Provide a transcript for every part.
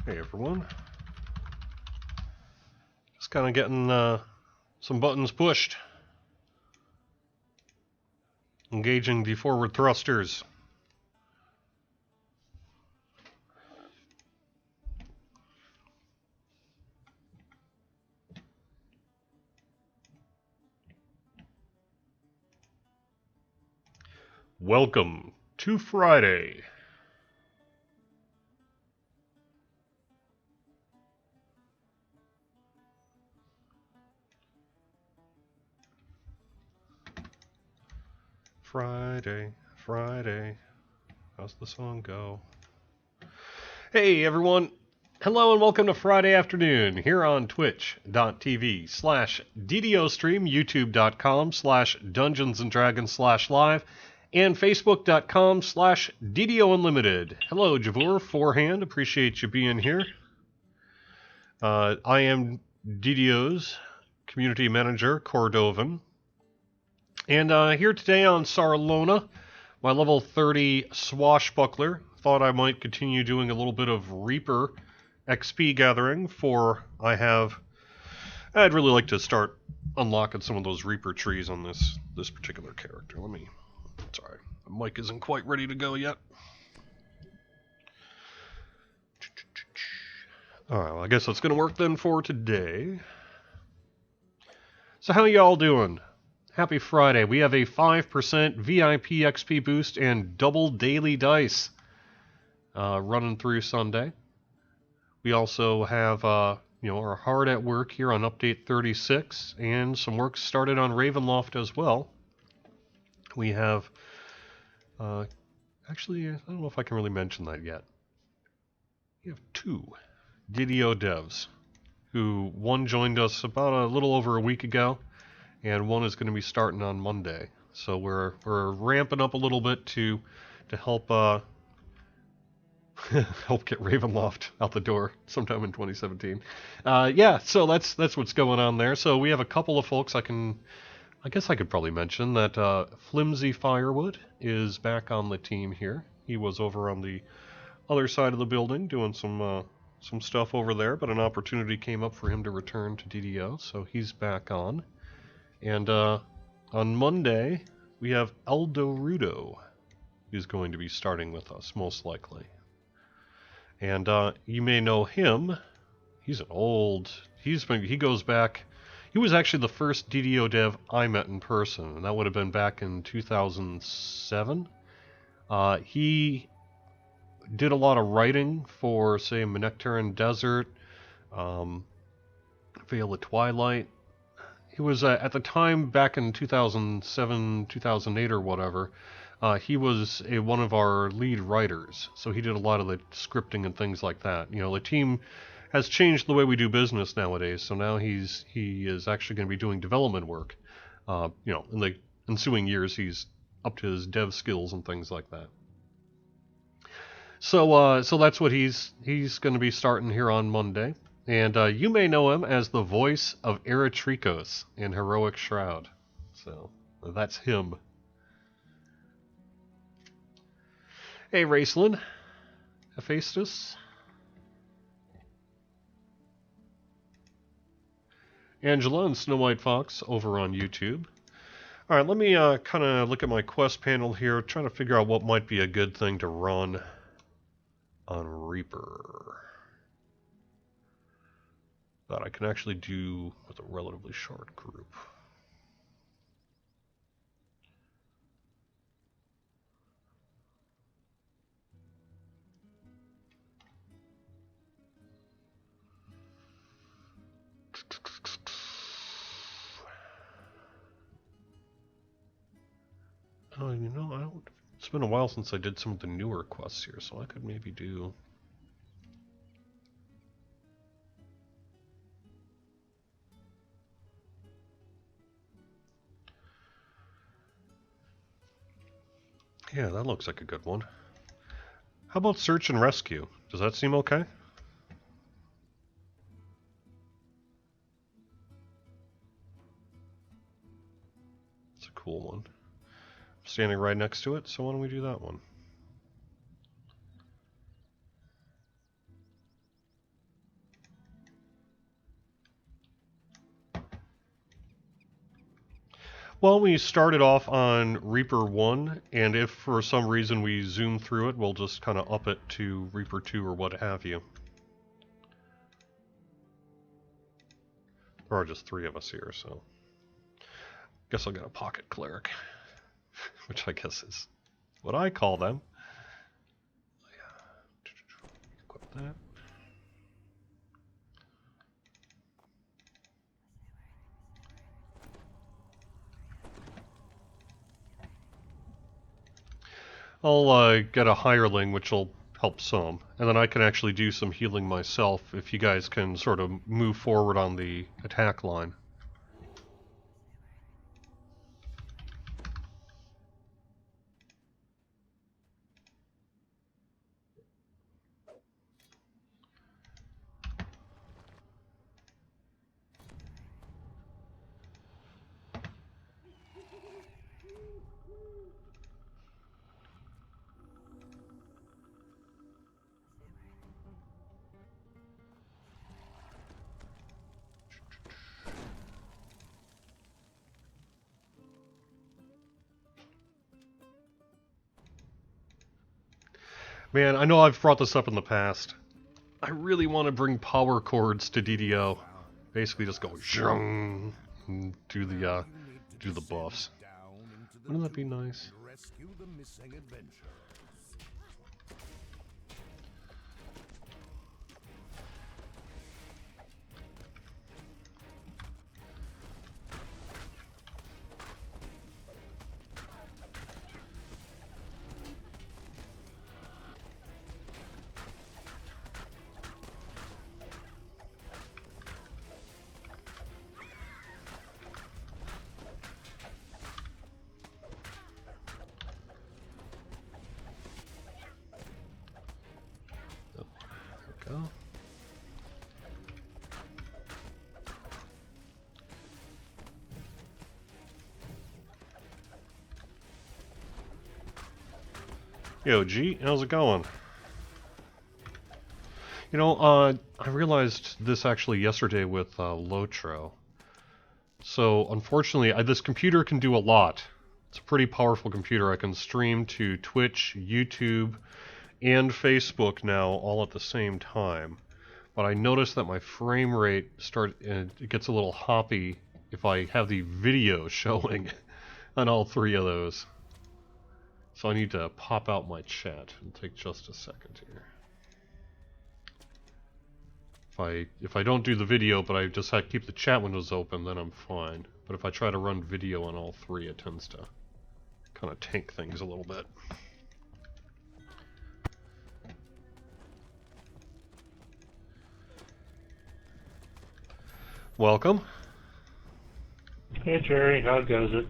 Hey everyone. Just kind of getting some buttons pushed. Engaging the forward thrusters. Welcome to Friday. Friday, Friday. How's the song go? Hey everyone. Hello and welcome to Friday afternoon here on twitch.tv/DDO stream, youtube.com/Dungeons and Dragons /live, and facebook.com/DDO Unlimited. Hello Javor, forehand, appreciate you being here. I am DDO's Community Manager Cordovan. And here today on Lona, my level 30 swashbuckler. Thought I might continue doing a little bit of Reaper XP gathering I'd really like to start unlocking some of those Reaper trees on this particular character. Sorry, the mic isn't quite ready to go yet. Alright, well I guess that's gonna work then for today. So how y'all doing? Happy Friday. We have a 5% VIP XP boost and double daily dice running through Sunday. We also have are hard at work here on update 36, and some work started on Ravenloft as well. We have actually, I don't know if I can really mention that yet. We have two DDO devs who one joined us about a little over a week ago, and one is going to be starting on Monday. So we're ramping up a little bit to help help get Ravenloft out the door sometime in 2017. Yeah, so that's what's going on there. So we have a couple of folks I guess I could probably mention that Flimsy Firewood is back on the team here. He was over on the other side of the building doing some stuff over there, but an opportunity came up for him to return to DDO, so he's back on. And on Monday, we have Aldo Rudo, who's going to be starting with us, most likely. And you may know him. He's an old... he goes back... He was actually the first DDO dev I met in person, and that would have been back in 2007. He did a lot of writing for, say, Manectaran Desert, Veil of Twilight. He was, at the time, back in 2007, 2008 or whatever, he was one of our lead writers, so he did a lot of the scripting and things like that. You know, the team has changed the way we do business nowadays, so now he is actually going to be doing development work. In the ensuing years, he's up to his dev skills and things like that. So that's what he's going to be starting here on Monday. And you may know him as the voice of Eretrikos in Heroic Shroud. So that's him. Hey, Raceland. Hephaestus. Angela and Snow White Fox over on YouTube. Alright, let me kind of look at my quest panel here, trying to figure out what might be a good thing to run on Reaper that I can actually do with a relatively short group. Oh, it's been a while since I did some of the newer quests here, so I could maybe do... Yeah, that looks like a good one. How about Search and Rescue? Does that seem okay? It's a cool one. I'm standing right next to it, so why don't we do that one? Well, we started off on Reaper 1, and if for some reason we zoom through it, we'll just kind of up it to Reaper 2 or what have you. There are just 3 of us here, so... Guess I'll get a pocket cleric, which I guess is what I call them. Equip that. I'll get a hireling, which will help some, and then I can actually do some healing myself if you guys can sort of move forward on the attack line. Man, I know I've brought this up in the past. I really want to bring power chords to DDO. Basically just go zhung and do the buffs. Wouldn't that be nice? Go. Yo, G, how's it going? You know, I realized this actually yesterday with Lotro. So, unfortunately, this computer can do a lot. It's a pretty powerful computer. I can stream to Twitch, YouTube, and Facebook now all at the same time. But I noticed that my frame rate it gets a little hoppy if I have the video showing on all 3 of those. So I need to pop out my chat. It'll take just a second here. If I don't do the video, but I just keep the chat windows open, then I'm fine. But if I try to run video on all 3, it tends to kind of tank things a little bit. Welcome. Hey Jerry, how goes it?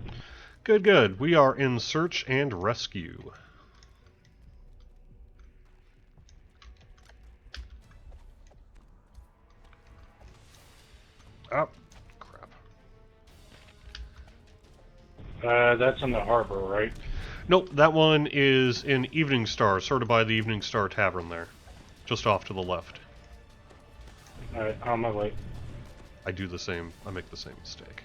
Good, good. We are in search and rescue. Oh, crap. That's in the harbor, right? Nope, that one is in Evening Star, sort of by the Evening Star Tavern there. Just off to the left. Alright, on my way. I make the same mistake.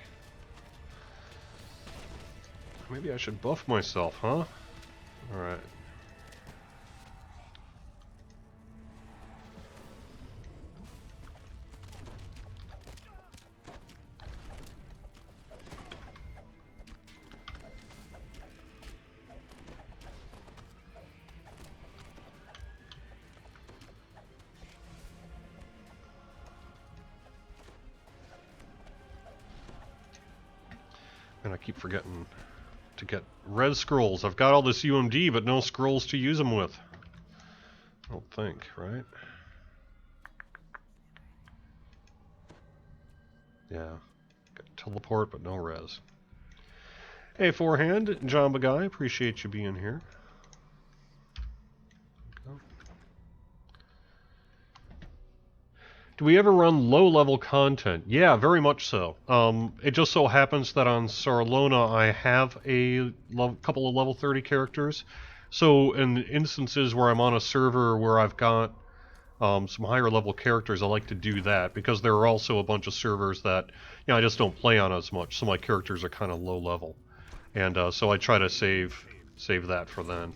Maybe I should buff myself, huh? Alright. And I keep forgetting to get res scrolls. I've got all this UMD, but no scrolls to use them with. I don't think, right? Yeah. Got teleport, but no res. Hey, Forehand, Jamba Guy, appreciate you being here. Do we ever run low-level content? Yeah, very much so. It just so happens that on Lona I have a couple of level 30 characters. So in instances where I'm on a server where I've got some higher level characters, I like to do that because there are also a bunch of servers that I just don't play on as much, so my characters are kind of low level, and so I try to save that for then.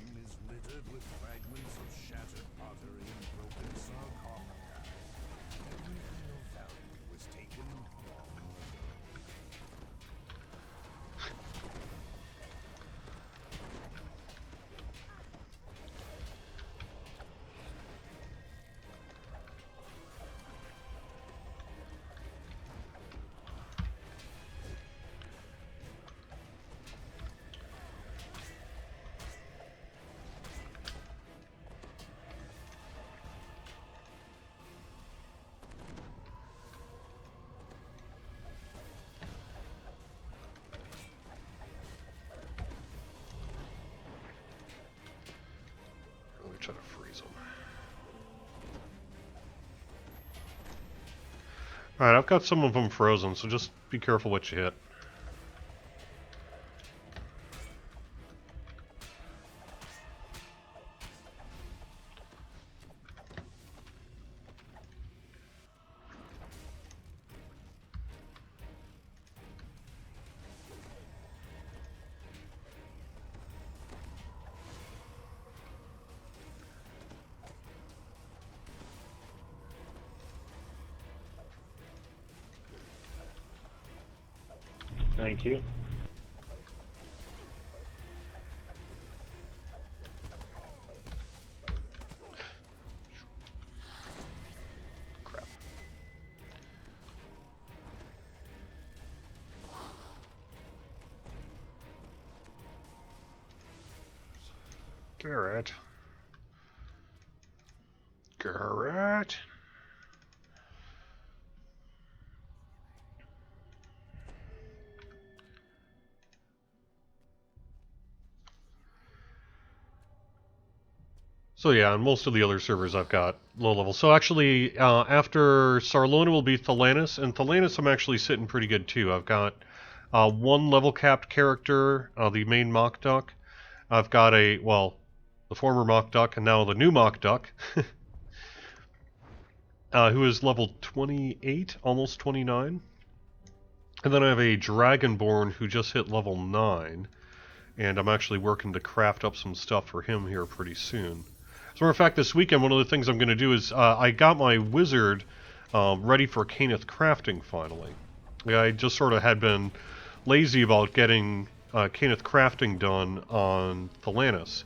Try to freeze them. Alright, I've got some of them frozen, so just be careful what you hit. Thank you. Crap. Garrett. Garrett. So yeah, on most of the other servers I've got low level. So actually, after Sarlona will be Thelanis, and Thelanis I'm actually sitting pretty good too. I've got one level capped character, the main Mock Duck. I've got the former Mock Duck and now the new Mock Duck, who is level 28, almost 29. And then I have a Dragonborn who just hit level 9, and I'm actually working to craft up some stuff for him here pretty soon. As a matter of fact, this weekend, one of the things I'm going to do is I got my wizard ready for Caneth crafting finally. I just sort of had been lazy about getting Caneth crafting done on Thelanis.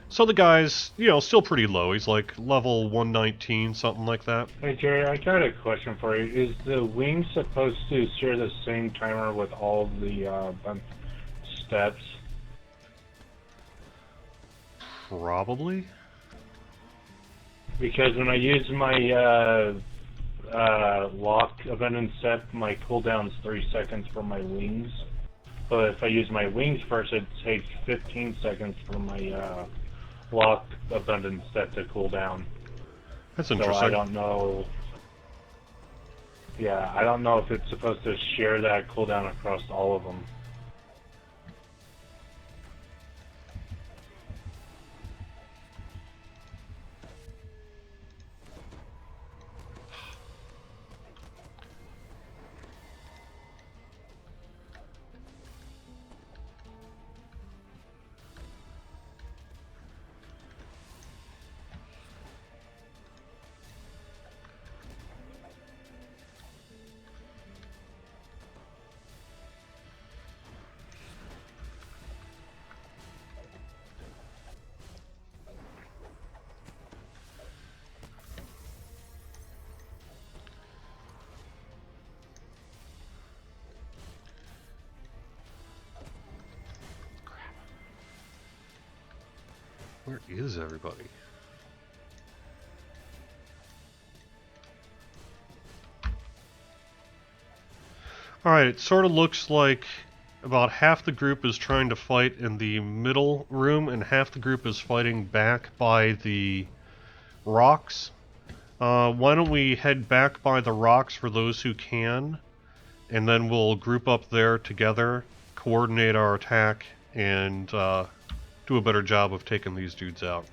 So the guy's, still pretty low. He's like level 119, something like that. Hey Jerry, I got a question for you. Is the wing supposed to share the same timer with all the steps? Probably. Because when I use my lock event and set, my cooldown's 3 seconds for my wings. But if I use my wings first, it takes 15 seconds for my lock event and set to cool down. That's interesting. So I don't know. Yeah, I don't know if it's supposed to share that cooldown across all of them. Where is everybody? Alright, it sort of looks like about half the group is trying to fight in the middle room and half the group is fighting back by the rocks. Why don't we head back by the rocks for those who can, and then we'll group up there together, coordinate our attack, and do a better job of taking these dudes out.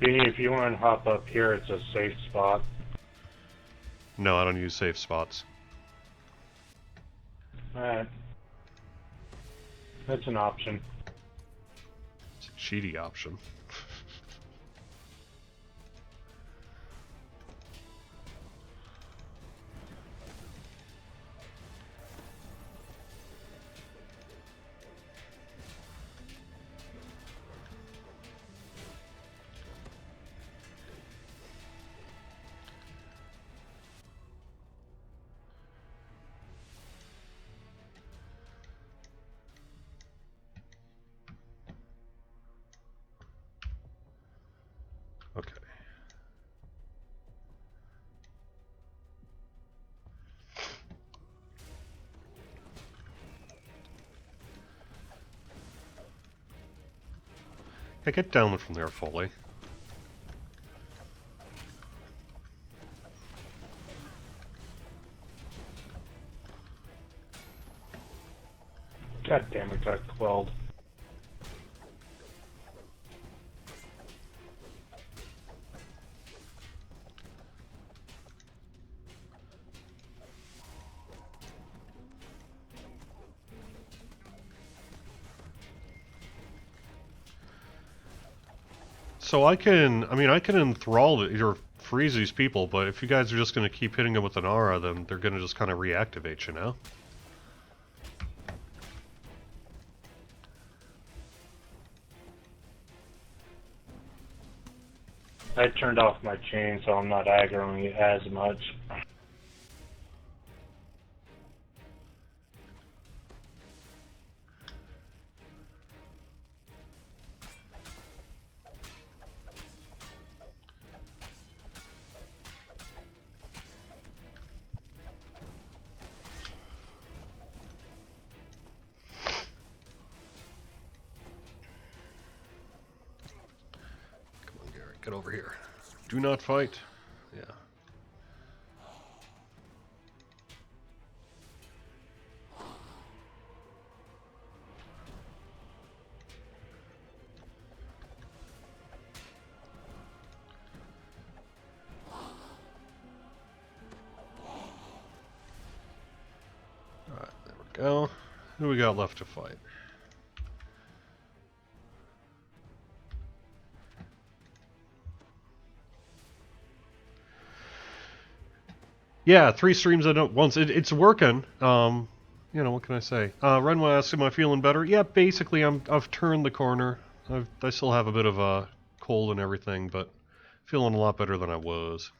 Beanie, if you want to hop up here, it's a safe spot. No, I don't use safe spots. Alright. That's an option. It's a cheaty option. Okay. Hey, get down from there fully. God damn it, got quelled. So I can enthrall it, or freeze these people, but if you guys are just going to keep hitting them with an aura, then they're going to just kind of reactivate, you know? I turned off my chain, so I'm not aggroing it as much. Come on, Garrett, get over here. Do not fight. Yeah. Alright, there we go. Who do we got left to fight? Yeah, 3 streams at once. It's working. You know, what can I say? Renwa asks, am I feeling better? Yeah, basically, I've turned the corner. I still have a bit of a cold and everything, but feeling a lot better than I was.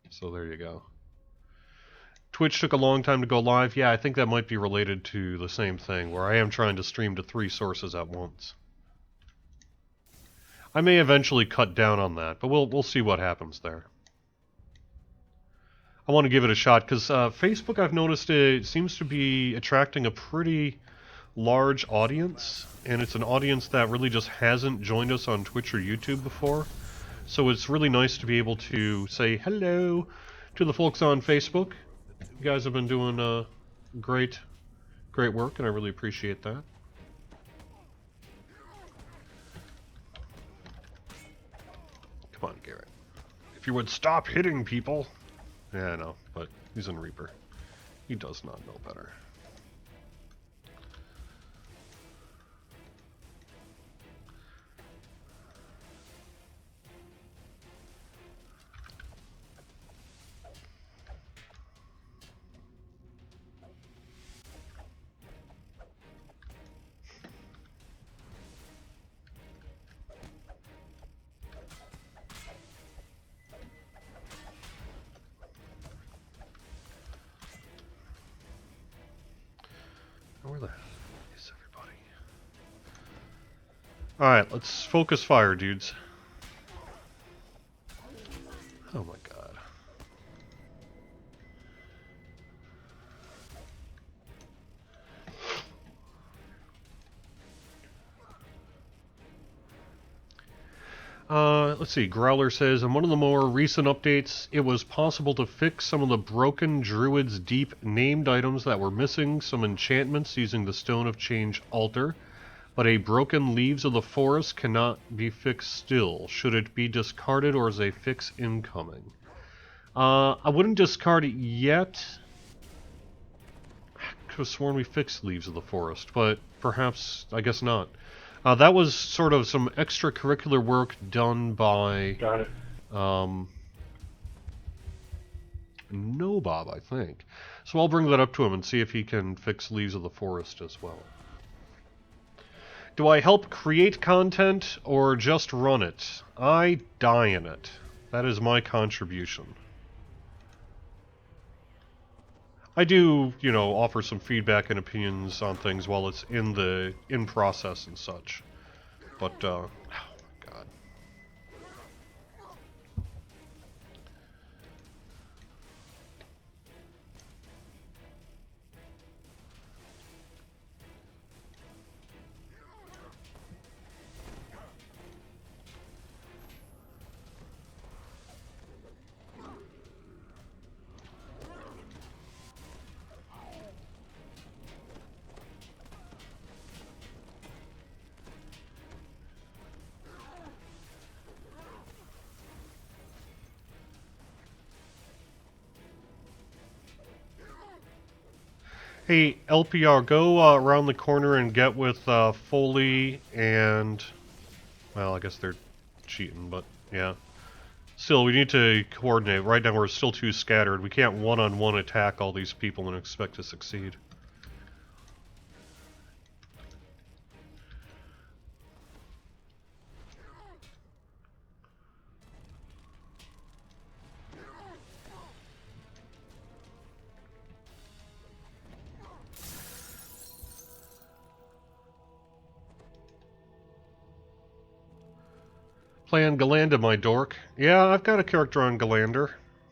So there you go. Twitch took a long time to go live. Yeah, I think that might be related to the same thing, where I am trying to stream to 3 sources at once. I may eventually cut down on that, but we'll see what happens there. I want to give it a shot because Facebook, I've noticed it seems to be attracting a pretty large audience, and it's an audience that really just hasn't joined us on Twitch or YouTube before. So it's really nice to be able to say hello to the folks on Facebook. You guys have been doing great work, and I really appreciate that. Come on, Garrett. If you would stop hitting people. Yeah, I know, but he's in Reaper. He does not know better. Where the hell is everybody? Alright, let's focus fire, dudes. Oh my god. Let's see, Growler says, in one of the more recent updates, it was possible to fix some of the broken Druid's Deep named items that were missing some enchantments using the Stone of Change altar, but a broken Leaves of the Forest cannot be fixed still. Should it be discarded or is a fix incoming? I wouldn't discard it yet. I could have sworn we fixed Leaves of the Forest, but perhaps, I guess not. That was sort of some extracurricular work done by... Got it. No, Bob, I think. So I'll bring that up to him and see if he can fix Leaves of the Forest as well. Do I help create content or just run it? I die in it. That is my contribution. I do, you know, offer some feedback and opinions on things while it's in process and such. But, oh my god. Hey, LPR, go around the corner and get with Foley and... Well, I guess they're cheating, but yeah. Still, we need to coordinate. Right now we're still too scattered. We can't one-on-one attack all these people and expect to succeed. Play on Galanda, my dork. Yeah, I've got a character on Galander.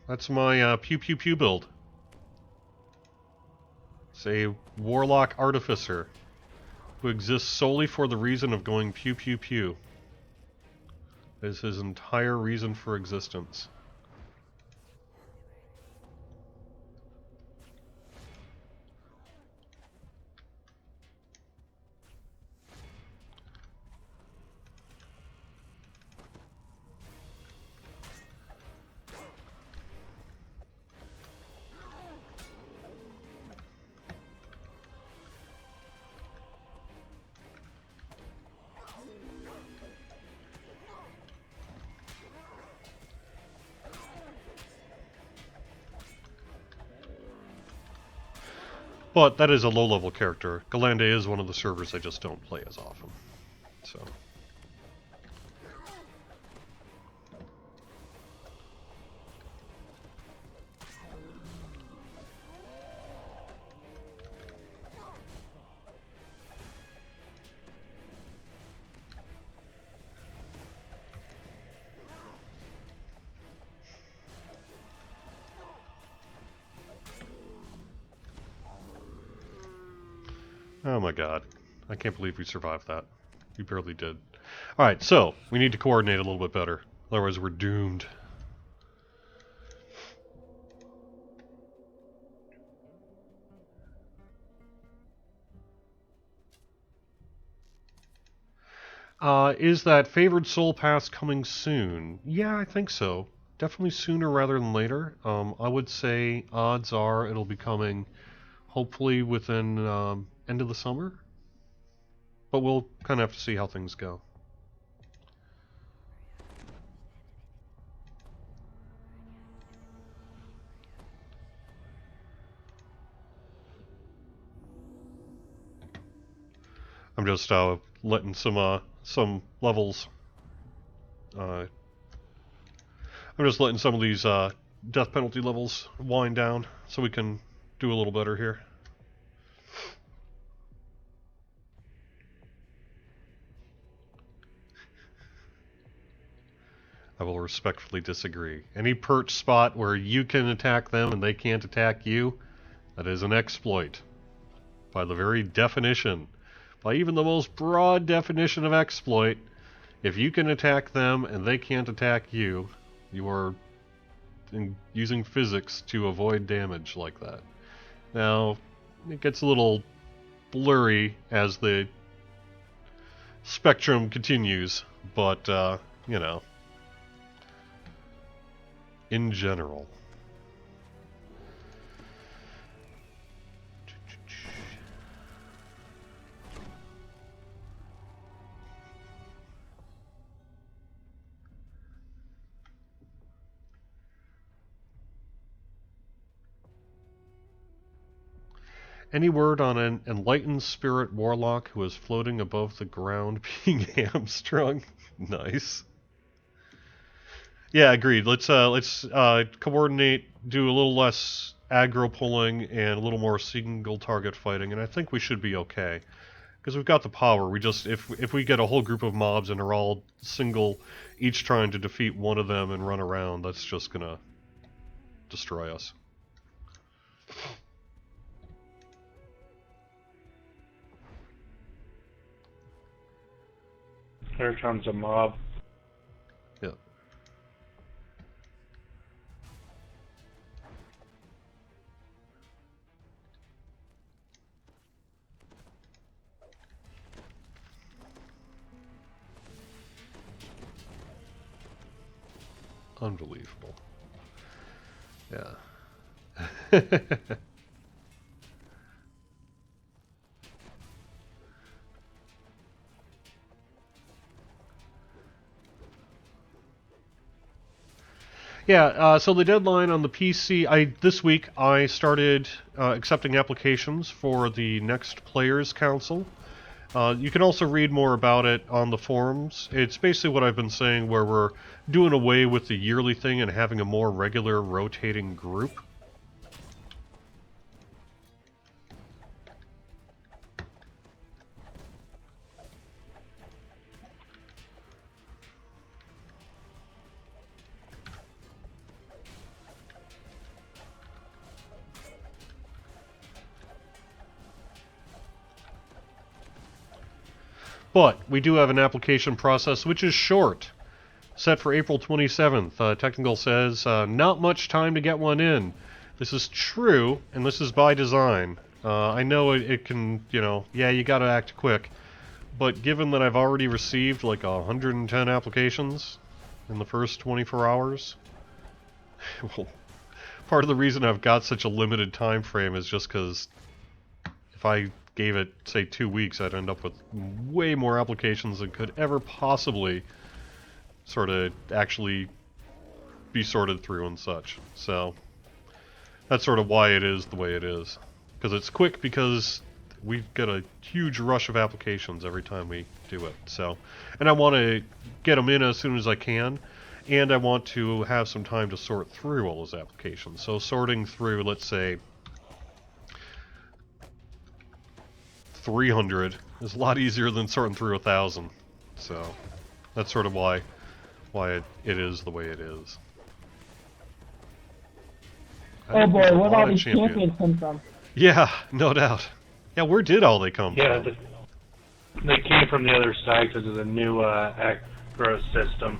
That's my pew pew pew build. It's a warlock artificer who exists solely for the reason of going pew pew pew. That is his entire reason for existence. But that is a low-level character. Galanda is one of the servers I just don't play as often. So... Oh my god. I can't believe we survived that. We barely did. Alright, so, we need to coordinate a little bit better. Otherwise we're doomed. Is that Favored Soul Pass coming soon? Yeah, I think so. Definitely sooner rather than later. I would say odds are it'll be coming hopefully within end of the summer. But we'll kind of have to see how things go. I'm just letting some levels. I'm just letting some of these death penalty levels wind down so we can do a little better here. I will respectfully disagree. Any perch spot where you can attack them and they can't attack you, that is an exploit. By the very definition, by even the most broad definition of exploit, if you can attack them and they can't attack you, you are using physics to avoid damage like that. Now, it gets a little blurry as the spectrum continues, but you know, in general. Any word on an enlightened spirit warlock who is floating above the ground being hamstrung? Nice. Yeah, agreed. Let's coordinate, do a little less aggro pulling and a little more single target fighting, and I think we should be okay. Because we've got the power. We just if we get a whole group of mobs and are all single, each trying to defeat one of them and run around, that's just gonna destroy us. Here comes a mob. Yeah. Unbelievable. Yeah. Yeah, so the deadline on the PC, this week I started accepting applications for the next Players Council. You can also read more about it on the forums. It's basically what I've been saying, where we're doing away with the yearly thing and having a more regular rotating group. But we do have an application process which is short, set for April 27th. Technical says not much time to get one in. This is true, and this is by design. I know it can, yeah, you gotta act quick. But given that I've already received like 110 applications in the first 24 hours, well, part of the reason I've got such a limited time frame is just because if I gave it, say, 2 weeks, I'd end up with way more applications than could ever possibly sort of actually be sorted through and such. So that's sort of why it is the way it is. Because it's quick, because we get a huge rush of applications every time we do it. So, and I want to get them in as soon as I can, and I want to have some time to sort through all those applications. So sorting through, let's say, 300 is a lot easier than sorting through 1,000. So that's sort of why it is the way it is. Oh boy, where all these champions come from? Yeah, no doubt. Yeah, where did all they come Yeah, from? they came from the other side because of the new aggro system.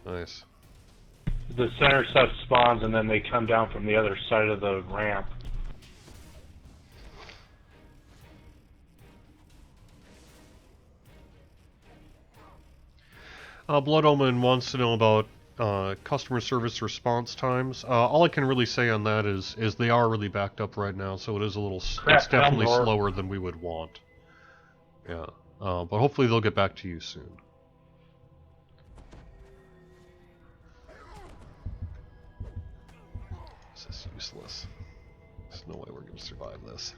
Nice. The center stuff spawns and then they come down from the other side of the ramp. Blood Omen wants to know about customer service response times. All I can really say on that is they are really backed up right now, so it is a little. It's definitely slower than we would want. Yeah, but hopefully they'll get back to you soon. This is useless. There's no way we're going to survive this.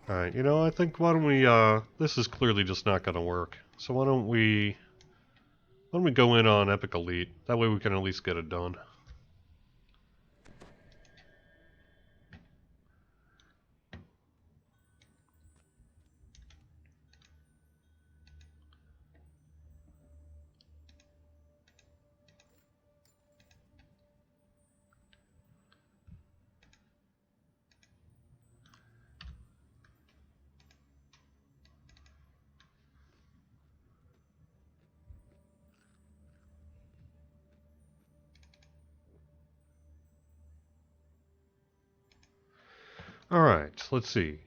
Alright, I think why don't we, this is clearly just not going to work. So why don't we go in on Epic Elite? That way we can at least get it done. Alright, let's see.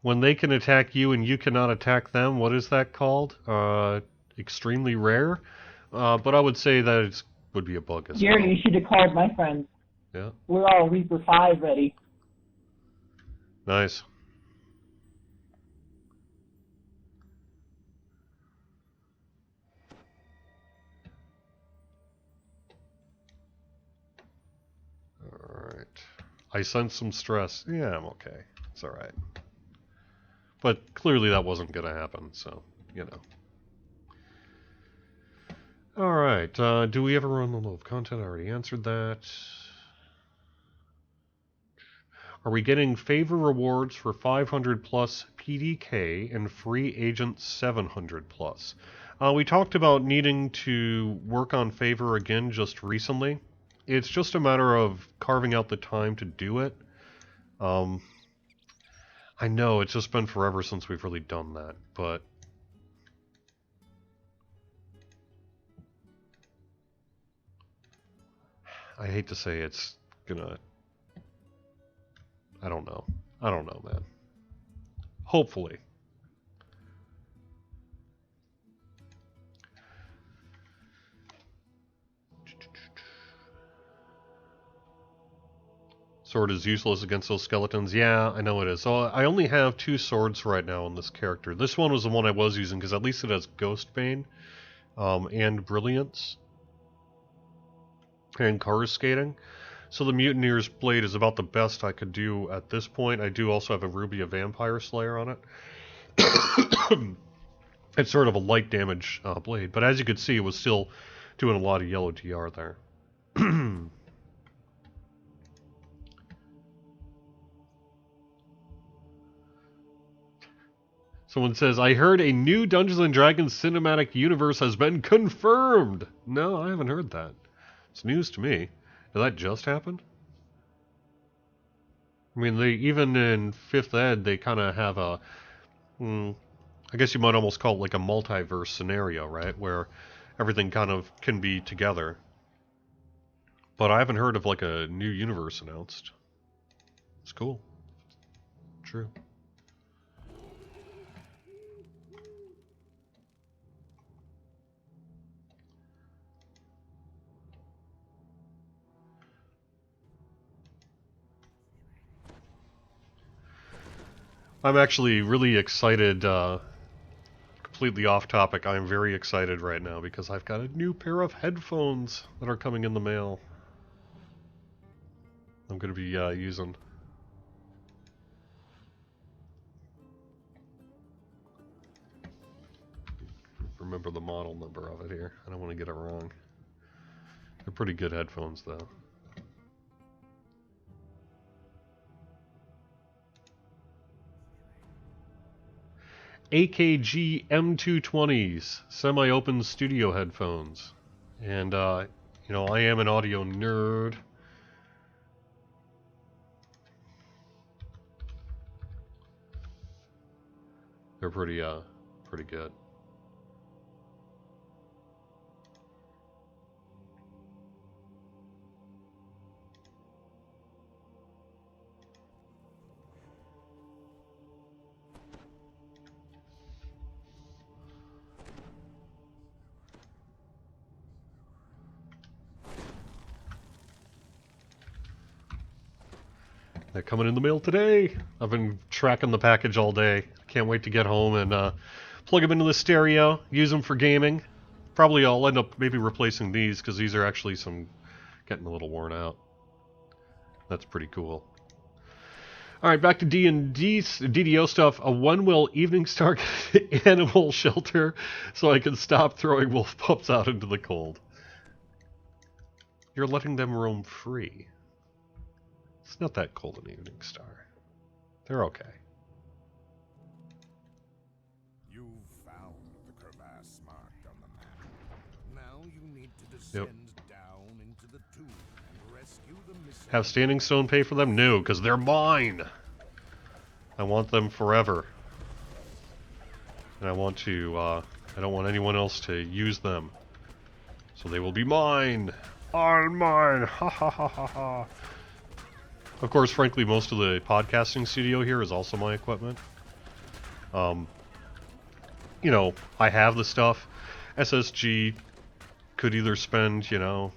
When they can attack you and you cannot attack them, what is that called? Extremely rare? But I would say that it would be a bug as well. Gary, you should have called my friends. Yeah. We're all Reaper 5 ready. Nice. Alright. I sense some stress. Yeah, I'm okay. It's alright. But clearly that wasn't going to happen, so, you know. Alright, do we ever run the low of content? I already answered that. Are we getting favor rewards for 500 plus PDK and free agent 700 plus? We talked about needing to work on favor again just recently. It's just a matter of carving out the time to do it. I know, it's just been forever since we've really done that, but... I hate to say it's gonna... I don't know. I don't know, man. Hopefully. Sword is useless against those skeletons. Yeah, I know it is. So I only have 2 swords right now on this character. This one was the one I was using because at least it has Ghostbane and Brilliance and Coruscating. So the Mutineer's Blade is about the best I could do at this point. I do also have a Ruby of Vampire Slayer on it. It's sort of a light damage blade, but as you could see, it was still doing a lot of yellow DR there. Someone says, I heard a new Dungeons & Dragons cinematic universe has been confirmed. No, I haven't heard that. It's news to me. Did that just happen? I mean, they even in 5th Ed, they kind of have a... I guess you might almost call it like a multiverse scenario, right? Where everything kind of can be together. But I haven't heard of like a new universe announced. It's cool. True. I'm actually really excited, completely off topic, I'm very excited right now because I've got a new pair of headphones that are coming in the mail. I'm going to be using. Remember the model number of it here. I don't want to get it wrong. They're pretty good headphones though. AKG M220s, semi-open studio headphones. And, you know, I am an audio nerd. They're pretty good. They're coming in the mail today. I've been tracking the package all day. Can't wait to get home and plug them into the stereo, use them for gaming. Probably I'll end up maybe replacing these because these are actually getting a little worn out. That's pretty cool. Alright, back to DDO stuff. A one-will Evening Star animal shelter so I can stop throwing wolf pups out into the cold. You're letting them roam free. It's not that cold an Evening Star. They're okay. You've found the crevasse marked on the map. Now you need to descend down into the tomb and rescue the missing. Have Standing Stone pay for them? No, because they're mine. I want them forever. And I want to I don't want anyone else to use them. So they will be mine! All mine! Ha ha ha ha ha! Of course, frankly, most of the podcasting studio here is also my equipment. You know, I have the stuff. SSG could either spend, you know,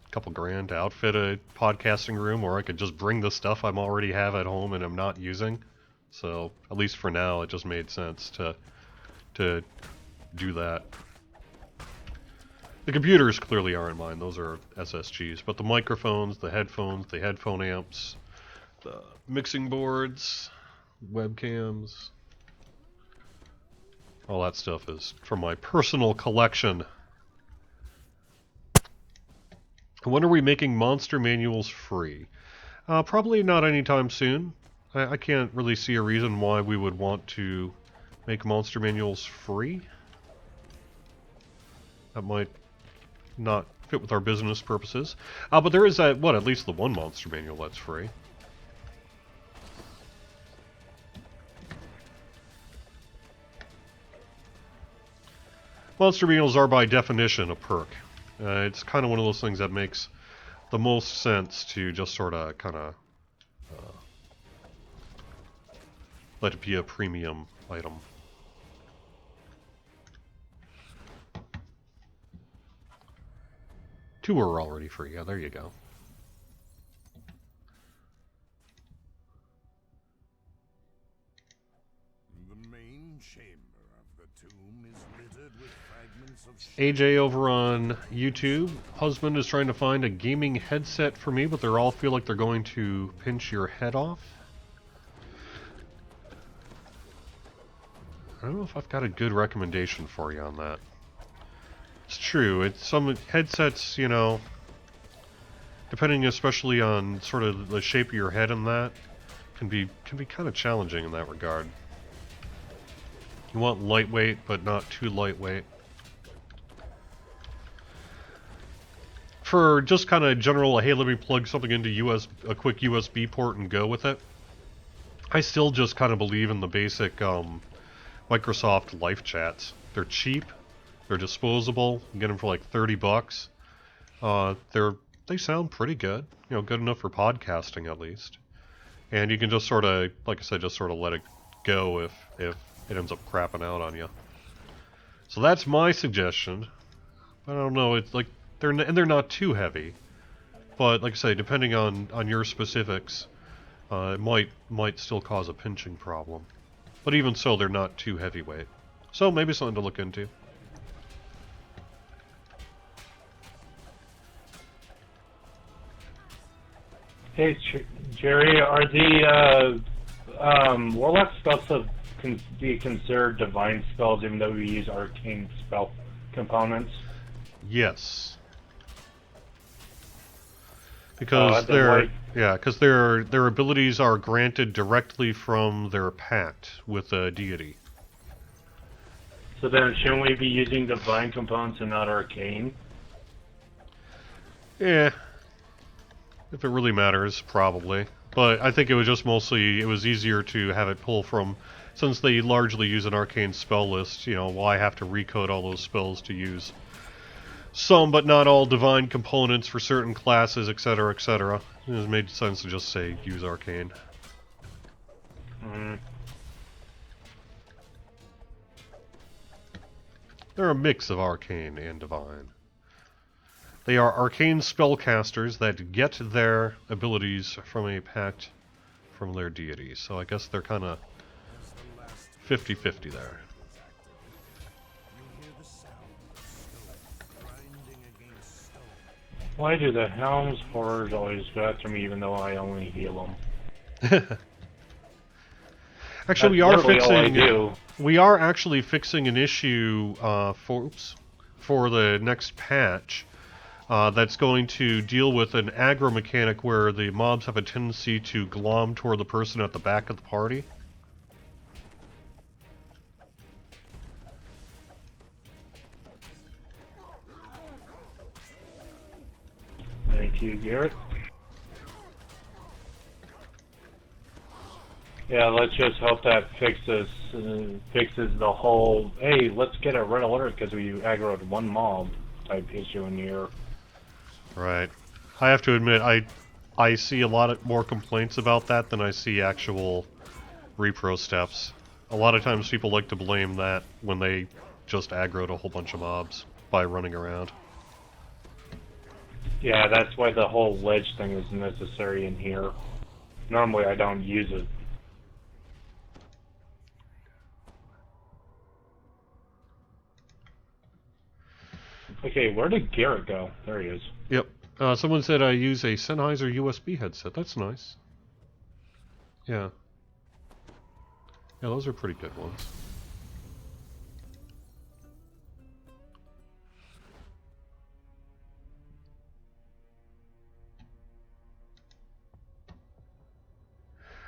a couple grand to outfit a podcasting room, or I could just bring the stuff I already have at home and I'm not using. So, at least for now, it just made sense to do that. The computers clearly aren't mine, those are SSGs, but the microphones, the headphones, the headphone amps, the mixing boards, webcams, all that stuff is from my personal collection. When are we making monster manuals free? Probably not anytime soon. I can't really see a reason why we would want to make monster manuals free. That might not fit with our business purposes. But there is at least the one monster manual that's free. Monster manuals are by definition a perk. It's kind of one of those things that makes the most sense to just sort of let it be a premium item. Two are already free. Yeah, there you go. The main chamber of the tomb is littered with fragments of AJ over on YouTube. Husband is trying to find a gaming headset for me, but they all feel like they're going to pinch your head off. I don't know if I've got a good recommendation for you on that. It's true. It's some headsets, you know, depending especially on sort of the shape of your head and that, can be kind of challenging in that regard. You want lightweight, but not too lightweight. For just kind of general, hey, let me plug something into a quick USB port and go with it, I still just kind of believe in the basic Microsoft Life Chats. They're cheap, they're disposable, you get them for like $30. They sound pretty good, you know, good enough for podcasting at least. And you can just sort of, like I said, just sort of let it go if it ends up crapping out on you. So that's my suggestion. I don't know, it's like they're not too heavy, but like I say, depending on your specifics, it might still cause a pinching problem. But even so, they're not too heavyweight. So maybe something to look into. Hey, Jerry, are the Warlock spells be considered divine spells even though we use arcane spell components? Yes. Because their abilities are granted directly from their pact with a deity. So then shouldn't we be using divine components and not arcane? Yeah. If it really matters, probably. But I think it was just mostly, it was easier to have it pull from, since they largely use an arcane spell list, you know, why have to recode all those spells to use some but not all divine components for certain classes, etc., etc. It just made sense to just say use arcane. They're a mix of arcane and divine. They are arcane spellcasters that get their abilities from a pact from their deity. So I guess they're kind of 50-50 there. Why do the Helm's horrors always go after me even though I only heal them? Actually, That's we are actually fixing an issue for the next patch that's going to deal with an aggro mechanic where the mobs have a tendency to glom toward the person at the back of the party. Thank you, Garrett. Yeah, let's just hope that fixes the whole, hey, let's get a red alert because we aggroed one mob type issue in here. Right. I have to admit, I see a lot more complaints about that than I see actual repro steps. A lot of times people like to blame that when they just aggroed a whole bunch of mobs by running around. Yeah, that's why the whole ledge thing is necessary in here. Normally I don't use it. Okay, where did Garrett go? There he is. Yep. Someone said I use a Sennheiser USB headset. That's nice. Yeah. Yeah, those are pretty good ones.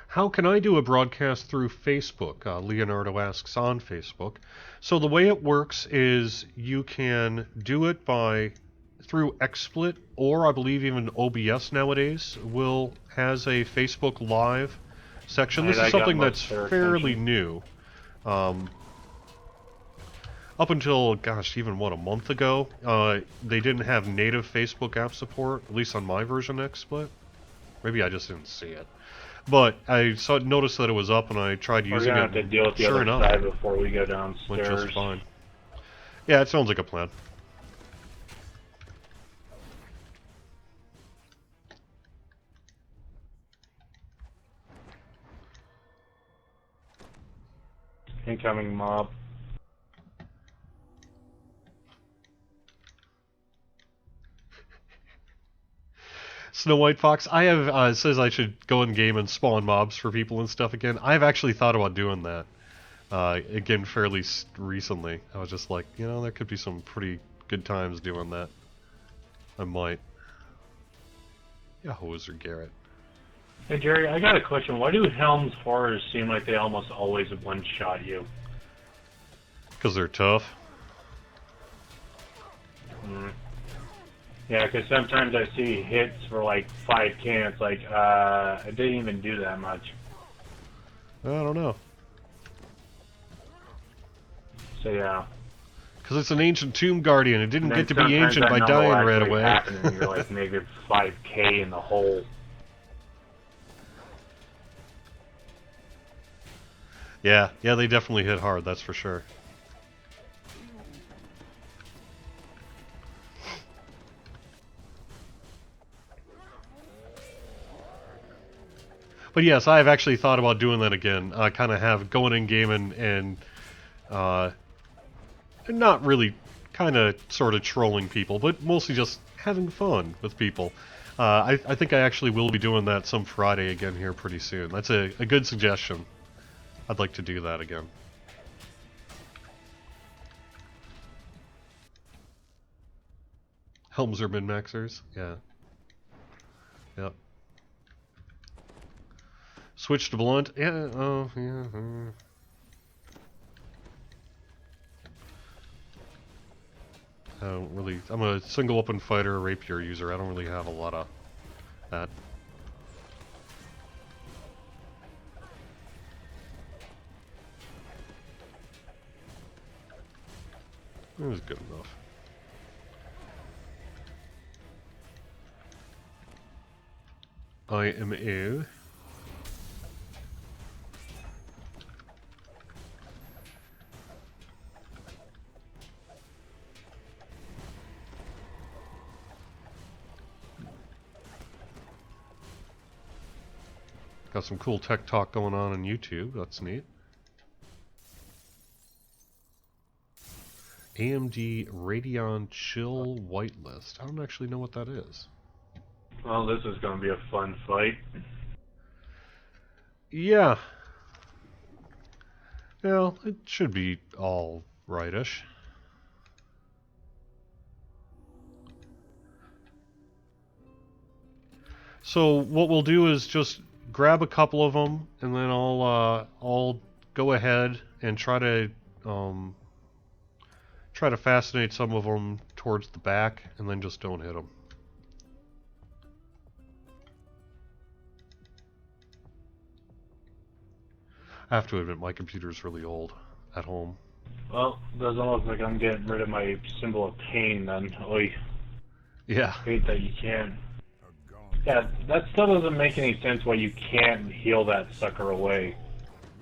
How can I do a broadcast through Facebook? Leonardo asks on Facebook. So the way it works is you can do it through XSplit, or I believe even OBS nowadays has a Facebook Live section. This is something that's fairly new. Up until, gosh, even a month ago, they didn't have native Facebook app support, at least on my version of XSplit. Maybe I just didn't see it. But I noticed that it was up, and I tried using it. We're gonna have to deal with the other side before we go downstairs. Went just fine. Yeah, it sounds like a plan. Incoming mob. Snow White Fox, I have, it says I should go in game and spawn mobs for people and stuff again. I've actually thought about doing that. Again, fairly recently. I was just like, there could be some pretty good times doing that. I might. Yeah, Hoser Garrett. Hey Jerry, I got a question. Why do Helm's horrors seem like they almost always one-shot you? Because they're tough. Yeah, because sometimes I see hits for like 5k and it's like, I didn't even do that much. I don't know. So yeah. Because it's an ancient tomb guardian. It didn't get to be ancient by that dying right away. And you're like maybe 5k in the hole. Yeah, they definitely hit hard, that's for sure. But yes, I have actually thought about doing that again. I kind of have going in game and not really kind of sort of trolling people, but mostly just having fun with people. I think I actually will be doing that some Friday again here pretty soon. That's a good suggestion. I'd like to do that again. Helms are min-maxers? Yeah. Yep. Switch to blunt? Yeah, oh, yeah. I don't really... I'm a single weapon fighter, rapier user. I don't really have a lot of that. It was good enough. IMO. Got some cool tech talk going on YouTube. That's neat. AMD Radeon Chill Whitelist. I don't actually know what that is. Well, this is going to be a fun fight. Yeah. Well, it should be all rightish. So what we'll do is just grab a couple of them, and then I'll go ahead and try to fascinate some of them towards the back, and then just don't hit them. I have to admit, my computer's really old at home. Well, doesn't look like I'm getting rid of my symbol of pain then. Oy, Yeah. hate that you can't. A gaunt Yeah, that still doesn't make any sense why you can't heal that sucker away.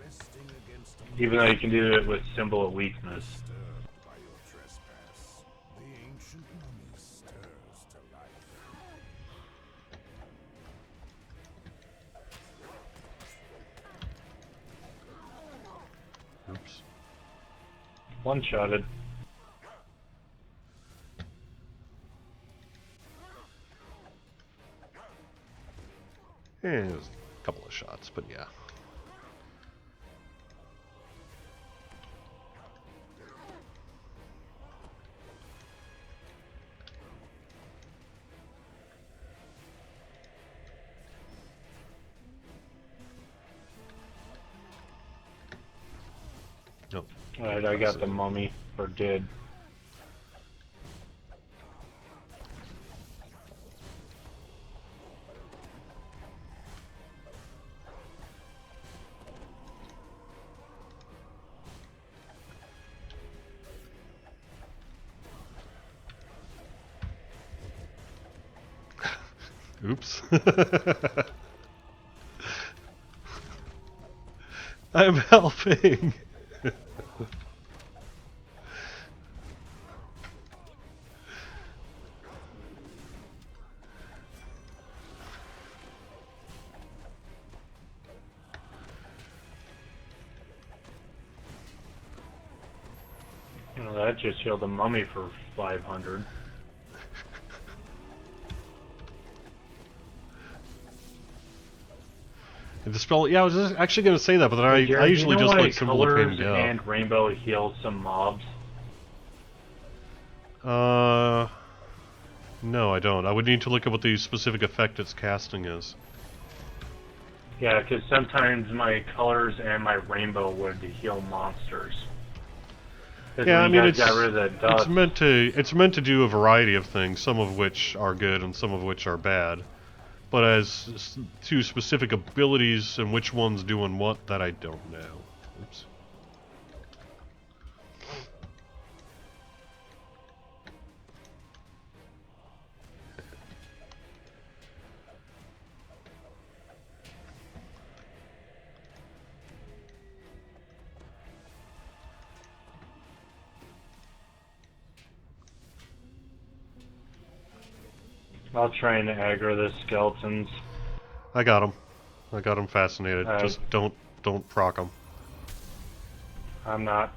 resting against a Even though you can do it with symbol of weakness. disturbed by your trespass. The ancient mummy stirs to life. Oops. One-shotted. It was a couple of shots, but yeah. Nope. Alright, I got the mummy, or did. Oops. I'm helping. Well, that just healed the mummy for 500. The spell, yeah, I was just actually going to say that, but then I Jared, usually you know just why like symbol of pain colors go. and rainbow heal some mobs? No, I don't. I would need to look at what the specific effect it's casting is. Yeah, because sometimes my colors and my rainbow would heal monsters. 'Cause Yeah, I when you mean guys got rid of that dust, it's meant to do a variety of things, some of which are good and some of which are bad. But as to specific abilities and which one's doing what, that I don't know. Oops. I'll try and aggro the skeletons. I got him. I got him fascinated. Just don't proc him. I'm not.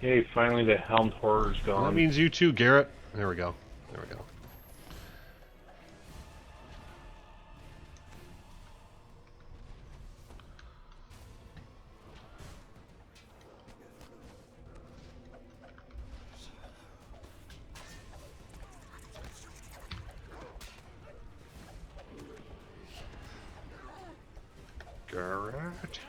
Yay, finally the helmed horror's That gone. means you too, Garrett. There we go. There we go. Garrett.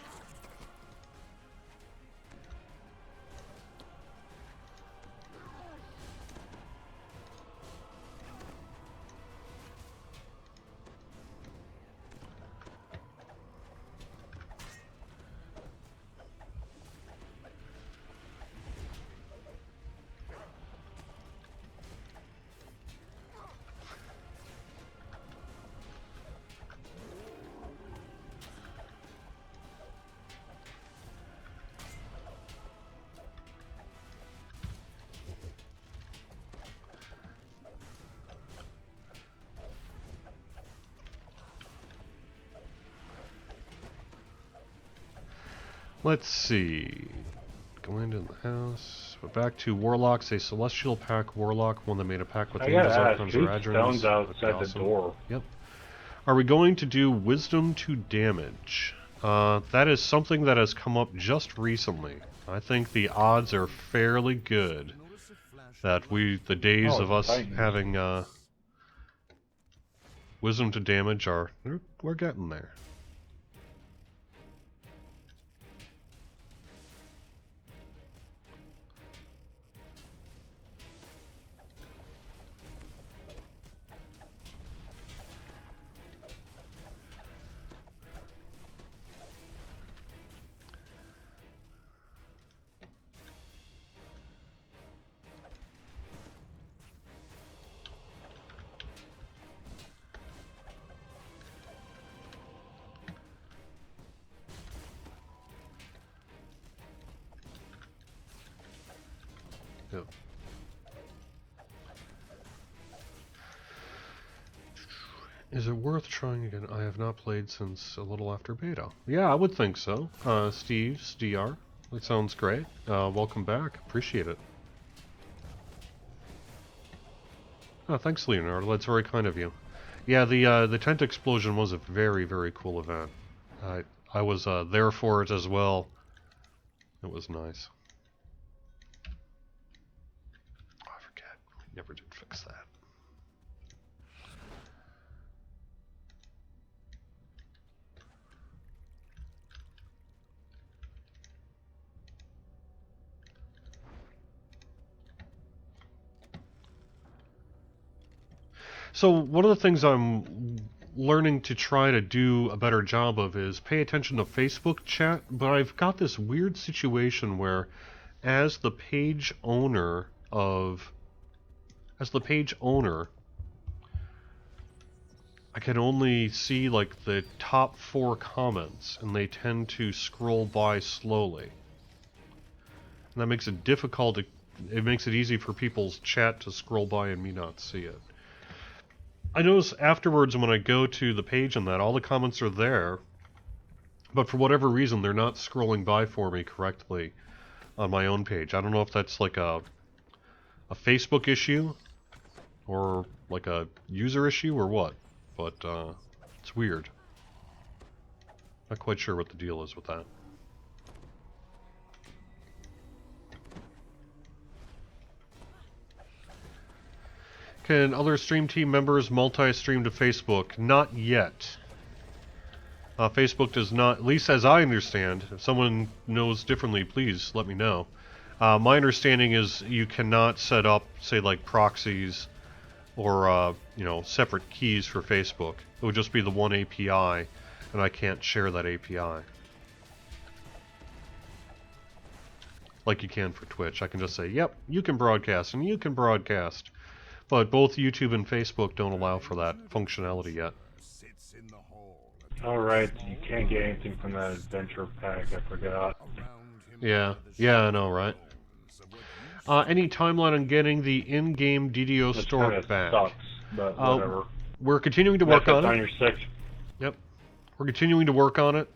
Let's see. Go into the house. But back to warlocks. A celestial pack warlock, one that made a pact with I gotta angels, ask, archons, who's or adrons. stones outside Okay, the awesome. door? Yep. Are we going to do wisdom to damage? That is something that has come up just recently. I think the odds are fairly good Notice a flash that the days Oh, of us Titans. having wisdom to damage are we're getting there. Yep. Is it worth trying again? I have not played since a little after beta. Yeah, I would think so. Steve's DR. That sounds great. Welcome back. Appreciate it. Oh, thanks, Leonardo. That's very kind of you. Yeah, the tent explosion was a very, very cool event. I was there for it as well. It was nice. Oh, I forget. We never did fix that. So one of the things I'm learning to try to do a better job of is pay attention to Facebook chat, but I've got this weird situation where as the page owner, I can only see like the top 4 comments, and they tend to scroll by slowly. And that makes it difficult. It makes it easy for people's chat to scroll by and me not see it. I notice afterwards when I go to the page and that, all the comments are there, but for whatever reason they're not scrolling by for me correctly on my own page. I don't know if that's like a Facebook issue or like a user issue or what, but it's weird. Not quite sure what the deal is with that. Can other stream team members multi-stream to Facebook? Not yet. Facebook does not, at least as I understand. If someone knows differently, please let me know. My understanding is you cannot set up, say, like proxies or you know, separate keys for Facebook. It would just be the one API, and I can't share that API. Like you can for Twitch. I can just say, yep, you can broadcast, and you can broadcast. But both YouTube and Facebook don't allow for that functionality yet. Alright, you can't get anything from that adventure pack, I forgot. Yeah, I know, right? Any timeline on getting the in-game DDO Which store kinda back? sucks, but whatever. We're continuing to work on on it. your section. Yep. We're continuing to work on it.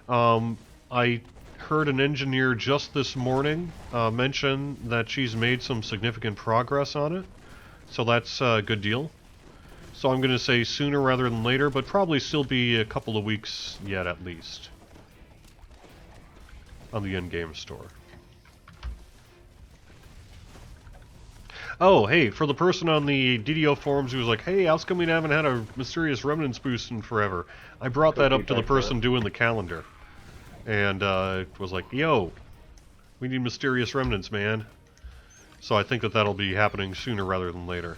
I heard an engineer just this morning mention that she's made some significant progress on it. So that's a good deal. So I'm going to say sooner rather than later, but probably still be a couple of weeks yet at least on the in-game store. Oh, hey, for the person on the DDO forums who was like, hey, how come we haven't had a Mysterious Remnants boost in forever? I brought that up to the person doing the calendar. And it was like, yo, we need Mysterious Remnants, man. So I think that that'll be happening sooner rather than later.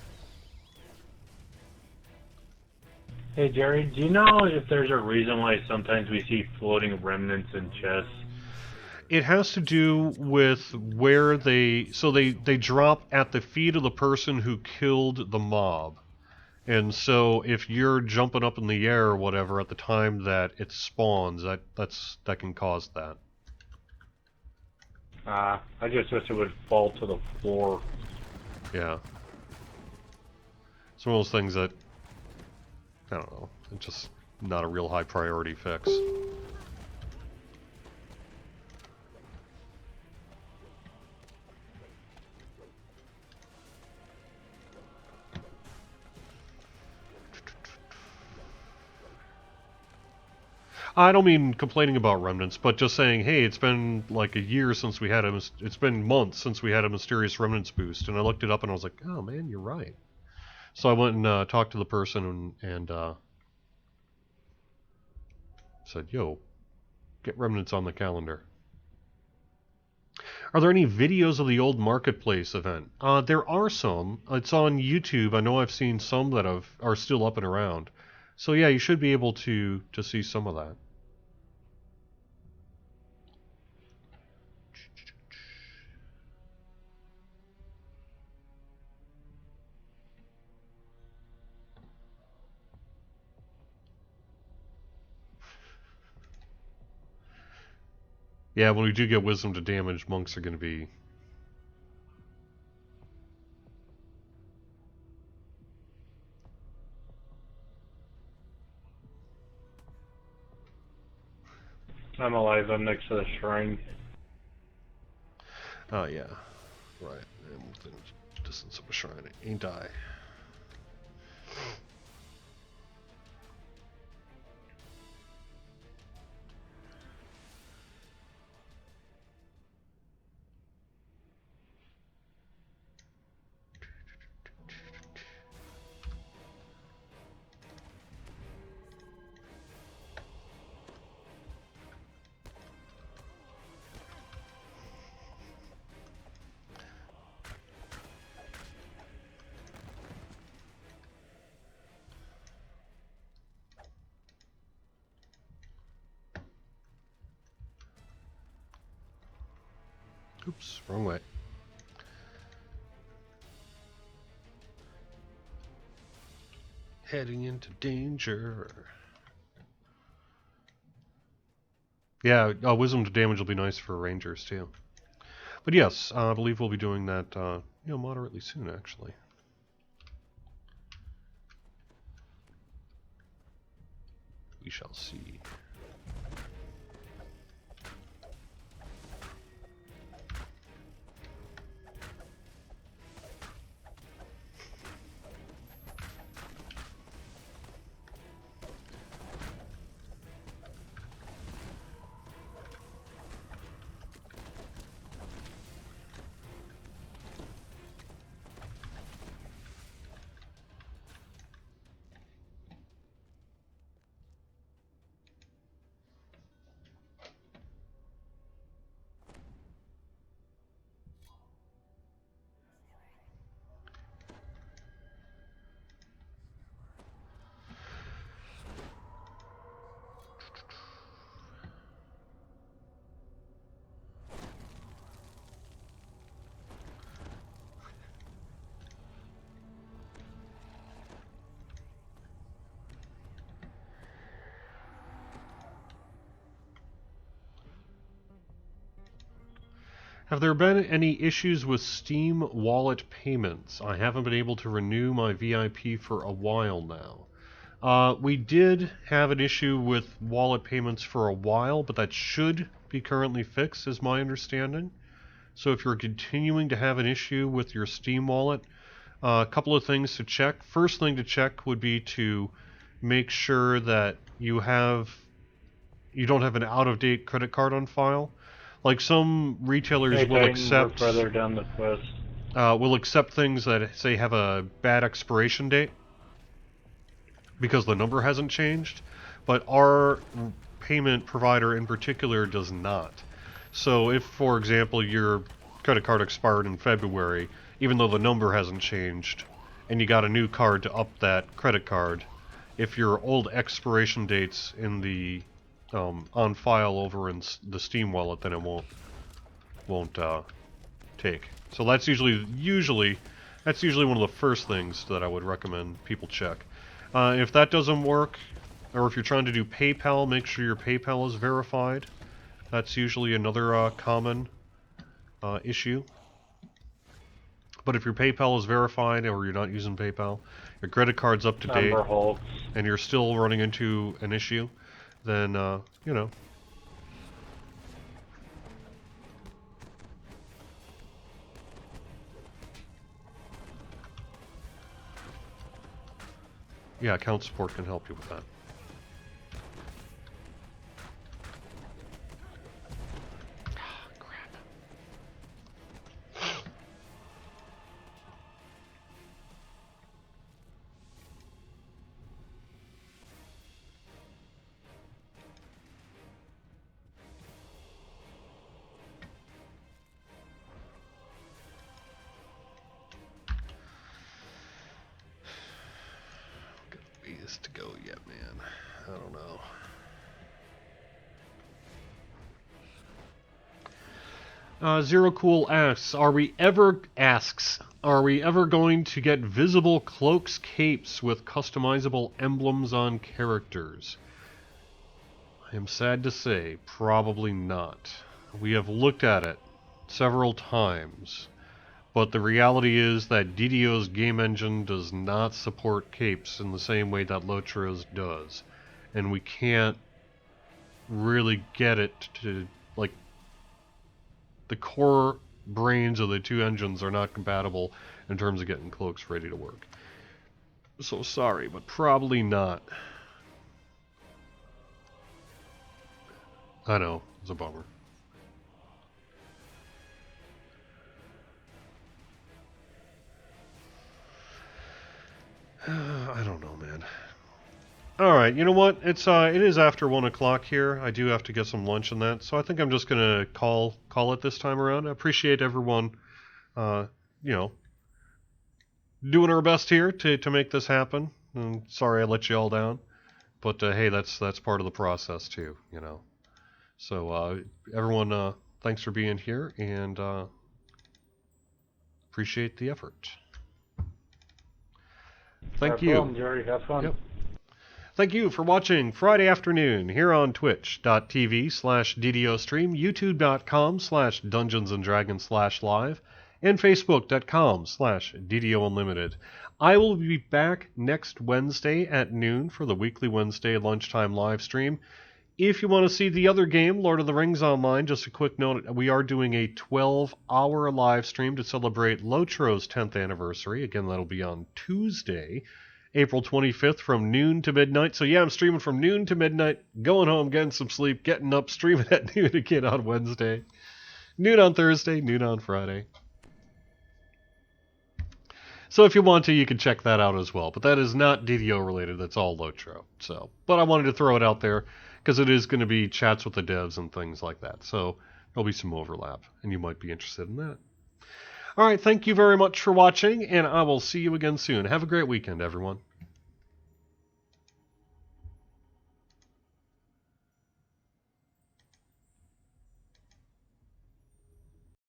Hey Jerry, do you know if there's a reason why sometimes we see floating remnants in chests? It has to do with where they drop at the feet of the person who killed the mob. And so if you're jumping up in the air or whatever at the time that it spawns, that can cause that. I just wish it would fall to the floor. Yeah. It's one of those things that, I don't know, it's just not a real high priority fix. I don't mean complaining about remnants, but just saying, hey, it's been like a year since we had it's been months since we had a Mysterious Remnants boost, and I looked it up and I was like, oh man, you're right. So I went and talked to the person and said, yo, get remnants on the calendar. Are there any videos of the old marketplace event? There are some. It's on YouTube. I know I've seen some that are still up and around. So yeah, you should be able to see some of that. Yeah, when we do get wisdom to damage, monks are going to be I'm alive. I'm next to the shrine. Oh, yeah. Right. And within distance of a shrine, ain't I? Oops, wrong way. Heading into danger. Yeah, wisdom to damage will be nice for rangers too. But yes, I believe we'll be doing that, moderately soon, actually. We shall see. Have there been any issues with Steam wallet payments? I haven't been able to renew my VIP for a while now. We did have an issue with wallet payments for a while, but that should be currently fixed, is my understanding. So if you're continuing to have an issue with your Steam wallet, a couple of things to check. First thing to check would be to make sure that you don't have an out-of-date credit card on file. Like some retailers Hey, will Titan, accept we're further down the quest. will accept things that say have a bad expiration date because the number hasn't changed, but our payment provider in particular does not. So if, for example, your credit card expired in February, even though the number hasn't changed, and you got a new card to up that credit card, if your old expiration date's in the on file over in the Steam wallet, then it won't take. So that's usually one of the first things that I would recommend people check. If that doesn't work, or if you're trying to do PayPal, make sure your PayPal is verified. That's usually another common issue. But if your PayPal is verified or you're not using PayPal, your credit card's up to date, and you're still running into an issue, then, yeah, account support can help you with that. Ways to go yet, man. I don't know. Zero Cool asks, are we ever going to get visible cloaks capes with customizable emblems on characters? I am sad to say, probably not. We have looked at it several times, but the reality is that DDO's game engine does not support capes in the same way that Lotra's does, and we can't really get it to, like, the core brains of the two engines are not compatible in terms of getting cloaks ready to work. So sorry, but probably not. I know, it's a bummer. I don't know, man. Alright, you know what? It is after 1 o'clock here. I do have to get some lunch and that, so I think I'm just gonna call it this time around. I appreciate everyone, you know, doing our best here to make this happen. And sorry I let you all down, but hey, that's part of the process too, you know. So everyone, thanks for being here, and appreciate the effort. Thank you. No problem, Jerry. Have fun. Yep. Thank you for watching Friday afternoon here on twitch.tv/DDO stream, youtube.com/DungeonsandDragons/live, and facebook.com/DDO Unlimited. I will be back next Wednesday at noon for the weekly Wednesday lunchtime live stream. If you want to see the other game, Lord of the Rings Online, just a quick note, we are doing a 12-hour live stream to celebrate Lotro's 10th anniversary. Again, that'll be on Tuesday, April 25th from noon to midnight. So yeah, I'm streaming from noon to midnight, going home, getting some sleep, getting up, streaming at noon again on Wednesday, noon on Thursday, noon on Friday. So if you want to, you can check that out as well. But that is not DDO related, that's all Lotro. So, but I wanted to throw it out there because it is going to be chats with the devs and things like that. So there'll be some overlap, and you might be interested in that. All right, thank you very much for watching, and I will see you again soon. Have a great weekend, everyone.